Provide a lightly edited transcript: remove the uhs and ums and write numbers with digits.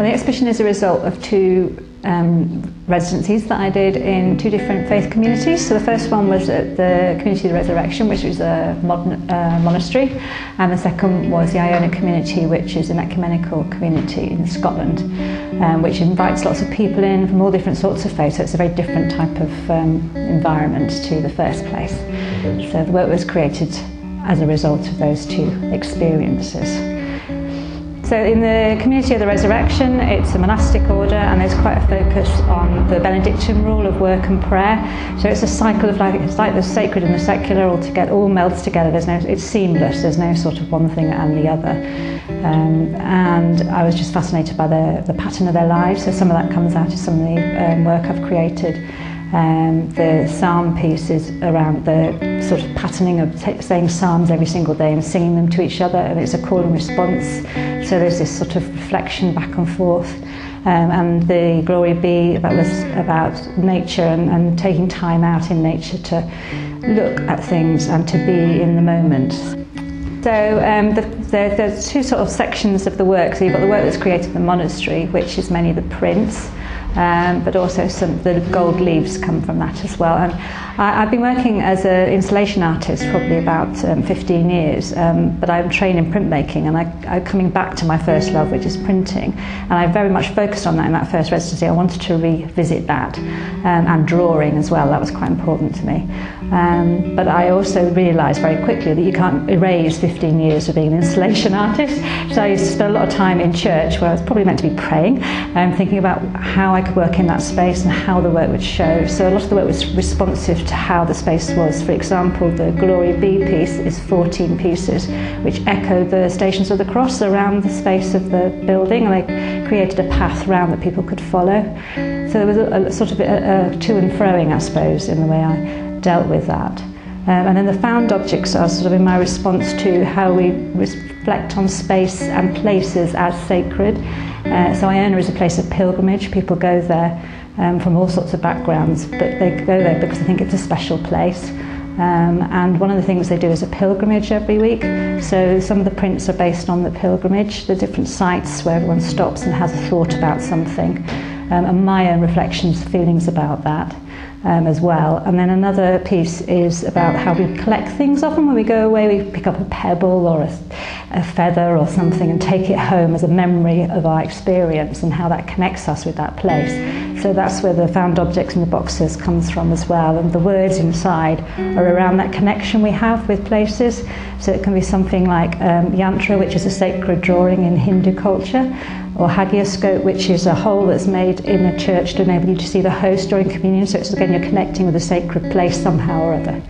the exhibition is a result of two residencies that I did in two different faith communities. So the first one was at the Community of the Resurrection, which was a modern monastery, and the second was the Iona community, which is an ecumenical community in Scotland, which invites lots of people in from all different sorts of faiths. So it's a very different type of environment to the first place. So the work was created as a result of those two experiences. So in the Community of the Resurrection, it's a monastic order, and there's quite a focus on the Benedictine rule of work and prayer. So it's a cycle of life. It's like the sacred and the secular all melds together. It's seamless. There's no sort of one thing and the other. And I was just fascinated by the pattern of their lives. So some of that comes out of some of the work I've created. The psalm piece is around the sort of patterning of saying psalms every single day and singing them to each other, and it's a call and response. So there's this sort of reflection back and forth. And the Glory Be, that was about nature and taking time out in nature to look at things and to be in the moment. So there's two sort of sections of the work. So you've got the work that's created in the monastery, which is mainly the prints, but also the gold leaves come from that as well. And I've been working as an installation artist probably about 15 years, but I'm trained in printmaking, and I'm coming back to my first love, which is printing, and I very much focused on that in that first residency. I wanted to revisit that, and drawing as well. That was quite important to me. But I also realised very quickly that you can't erase 15 years of being an installation artist. So I used to spend a lot of time in church, where I was probably meant to be praying, thinking about how I could work in that space and how the work would show. So a lot of the work was responsive to how the space was. For example, the Glory Be piece is 14 pieces which echo the Stations of the Cross around the space of the building, and they created a path round that people could follow. So there was a sort of a to and froing, I suppose, in the way I dealt with that. And then the found objects are sort of in my response to how we reflect on space and places as sacred. So Iona is a place of pilgrimage. People go there from all sorts of backgrounds, but they go there because they think it's a special place. And one of the things they do is a pilgrimage every week. So some of the prints are based on the pilgrimage, the different sites where everyone stops and has a thought about something, and my own reflections, feelings about that. As well. And then another piece is about how we collect things. Often when we go away, we pick up a pebble or a feather or something and take it home as a memory of our experience, and how that connects us with that place. So that's where the found objects in the boxes comes from as well, and the words inside are around that connection we have with places. So it can be something like yantra, which is a sacred drawing in Hindu culture, or hagioscope, which is a hole that's made in a church to enable you to see the host during communion. So it's again, you're connecting with a sacred place somehow or other.